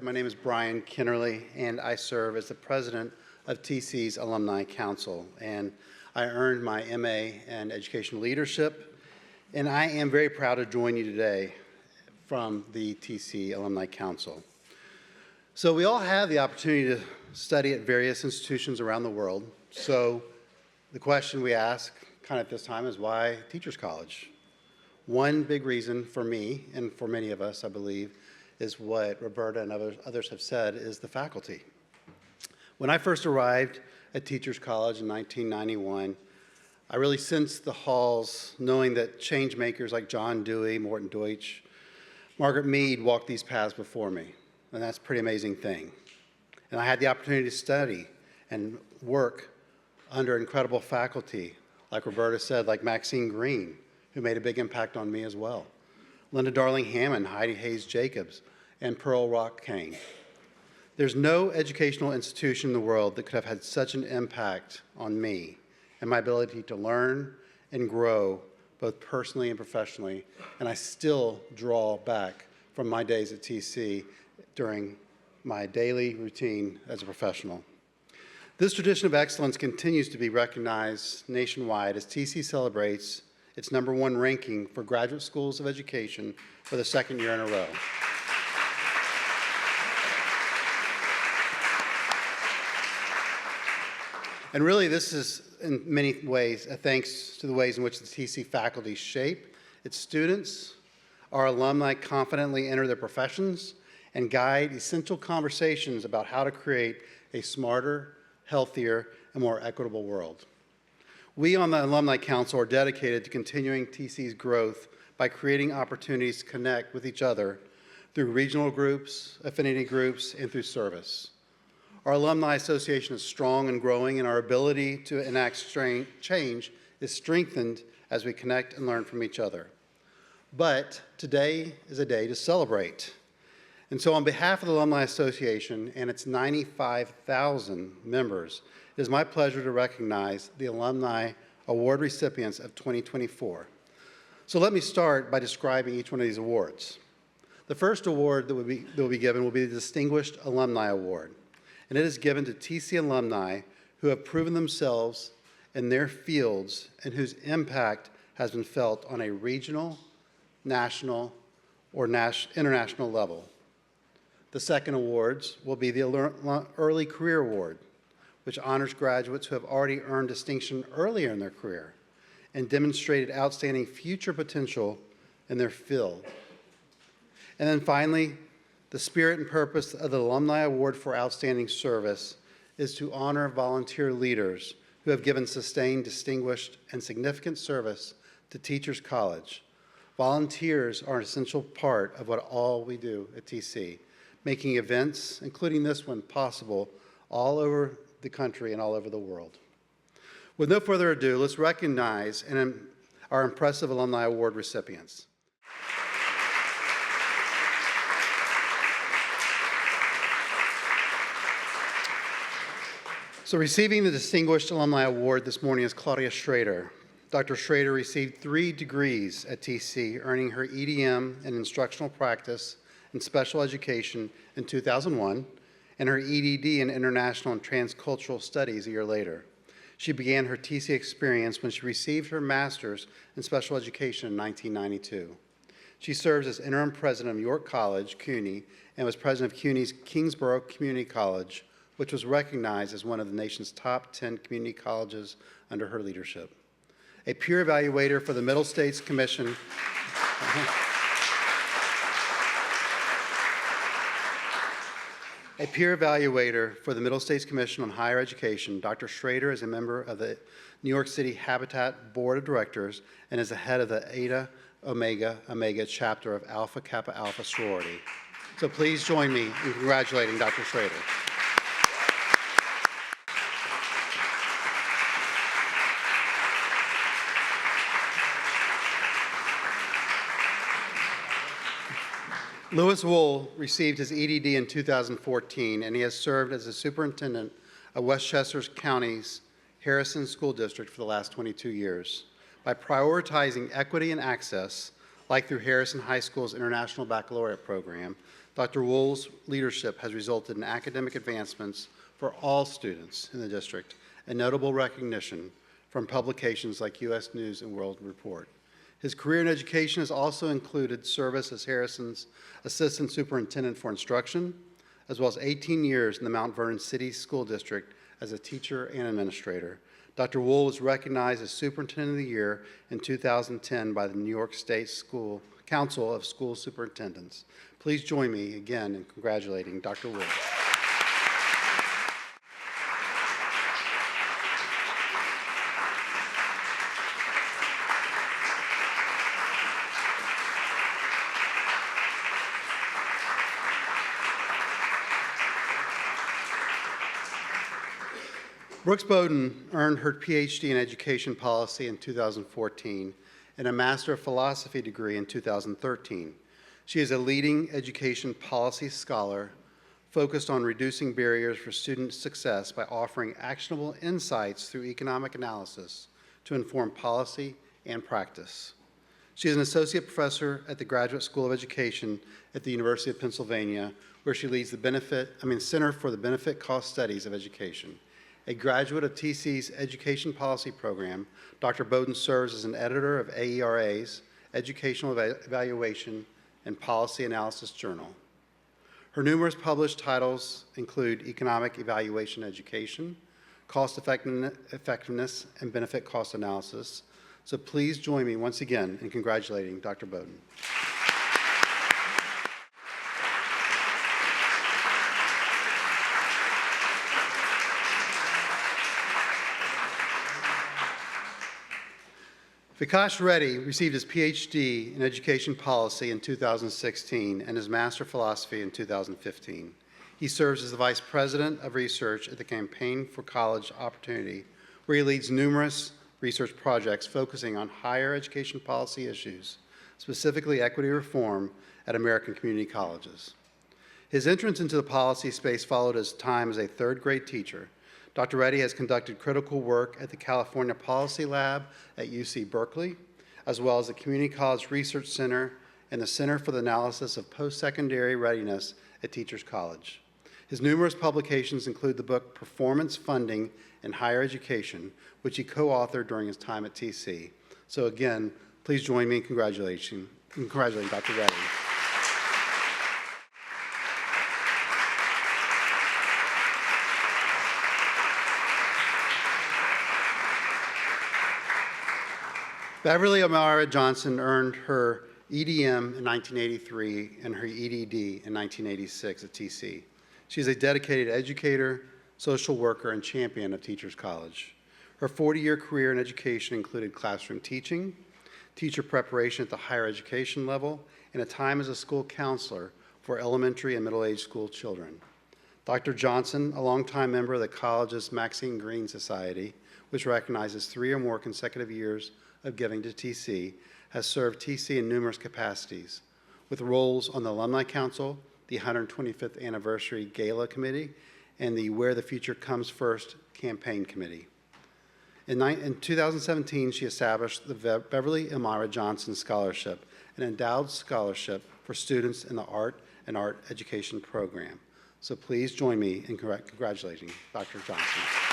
My name is Brian Kinnerly, and I serve as the president of TC's Alumni Council. And I earned my MA in Educational Leadership, and I am very proud to join you today from the TC Alumni Council. So we all have the opportunity to study at various institutions around the world. So the question we ask kind of at this time is, why Teachers College? One big reason for me, and for many of us, I believe, is what Roberta and others have said, is the faculty. When I first arrived at Teachers College in 1991, I really sensed the halls knowing that changemakers like John Dewey, Morton Deutsch, Margaret Mead walked these paths before me, and that's a pretty amazing thing. And I had the opportunity to study and work under incredible faculty, like Roberta said, like Maxine Green, who made a big impact on me as well. Linda Darling Hammond, Heidi Hayes Jacobs, and Pearl Rock Kane. There's no educational institution in the world that could have had such an impact on me and my ability to learn and grow both personally and professionally, and I still draw back from my days at TC during my daily routine as a professional. This tradition of excellence continues to be recognized nationwide as TC celebrates its #1 ranking for graduate schools of education for the second year in a row. And really, this is in many ways a thanks to the ways in which the TC faculty shape its students. Our alumni confidently enter their professions and guide essential conversations about how to create a smarter, healthier, and more equitable world. We on the Alumni Council are dedicated to continuing TC's growth by creating opportunities to connect with each other through regional groups, affinity groups, and through service. Our Alumni Association is strong and growing, and our ability to enact change is strengthened as we connect and learn from each other. But today is a day to celebrate. And so on behalf of the Alumni Association and its 95,000 members, it is my pleasure to recognize the Alumni Award recipients of 2024. So let me start by describing each one of these awards. The first award that will be given will be the Distinguished Alumni Award, and it is given to TC alumni who have proven themselves in their fields and whose impact has been felt on a regional, national, or international level. The second awards will be the Early Career Award, which honors graduates who have already earned distinction earlier in their career and demonstrated outstanding future potential in their field. And then finally, the spirit and purpose of the Alumni Award for Outstanding Service is to honor volunteer leaders who have given sustained, distinguished, and significant service to Teachers College. Volunteers are an essential part of what all we do at TC, making events, including this one, possible all over the country and all over the world. With no further ado, let's recognize our impressive Alumni Award recipients. So receiving the Distinguished Alumni Award this morning is Claudia Schrader. Dr. Schrader received 3 degrees at TC, earning her Ed.M. in Instructional Practice and Special Education in 2001, and her Ed.D. in International and Transcultural Studies a year later. She began her TC experience when she received her master's in Special Education in 1992. She serves as interim president of York College, CUNY, and was president of CUNY's Kingsborough Community College, which was recognized as one of the nation's top 10 community colleges under her leadership. A peer evaluator for the Middle States Commission. A peer evaluator for the Middle States Commission on Higher Education, Dr. Schrader is a member of the New York City Habitat Board of Directors and is the head of the Eta Omega chapter of Alpha Kappa Alpha Sorority. So please join me in congratulating Dr. Schrader. Lewis Wool received his Ed.D. in 2014, and he has served as the superintendent of Westchester County's Harrison School District for the last 22 years. By prioritizing equity and access, like through Harrison High School's International Baccalaureate program, Dr. Wool's leadership has resulted in academic advancements for all students in the district and notable recognition from publications like U.S. News and World Report. His career in education has also included service as Harrison's Assistant Superintendent for Instruction, as well as 18 years in the Mount Vernon City School District as a teacher and administrator. Dr. Wool was recognized as Superintendent of the Year in 2010 by the New York State Council of School Superintendents. Please join me again in congratulating Dr. Wool. Brooks Bowden earned her PhD in Education Policy in 2014 and a Master of Philosophy degree in 2013. She is a leading education policy scholar focused on reducing barriers for student success by offering actionable insights through economic analysis to inform policy and practice. She is an associate professor at the Graduate School of Education at the University of Pennsylvania, where she leads the Center for the Benefit Cost Studies of Education. A graduate of TC's Education Policy Program, Dr. Bowden serves as an editor of AERA's Educational Evaluation and Policy Analysis Journal. Her numerous published titles include Economic Evaluation Education, Cost Effectiveness and Benefit Cost Analysis. So please join me once again in congratulating Dr. Bowden. Vikash Reddy received his PhD in Education Policy in 2016 and his Master of Philosophy in 2015. He serves as the Vice President of Research at the Campaign for College Opportunity, where he leads numerous research projects focusing on higher education policy issues, specifically equity reform at American community colleges. His entrance into the policy space followed his time as a third-grade teacher. Dr. Reddy has conducted critical work at the California Policy Lab at UC Berkeley, as well as the Community College Research Center and the Center for the Analysis of Post-Secondary Readiness at Teachers College. His numerous publications include the book Performance Funding in Higher Education, which he co-authored during his time at TC. So again, please join me in congratulating Dr. Reddy. Beverly Amara Johnson earned her Ed.M. in 1983 and her Ed.D. in 1986 at TC. She is a dedicated educator, social worker, and champion of Teachers College. Her 40-year career in education included classroom teaching, teacher preparation at the higher education level, and a time as a school counselor for elementary and middle-aged school children. Dr. Johnson, a longtime member of the college's Maxine Greene Society, which recognizes 3 or more consecutive years of giving to TC, has served TC in numerous capacities, with roles on the Alumni Council, the 125th Anniversary Gala Committee, and the Where the Future Comes First Campaign Committee. In 2017, she established the Beverly Amara Johnson Scholarship, an endowed scholarship for students in the art and art education program. So please join me in congratulating Dr. Johnson.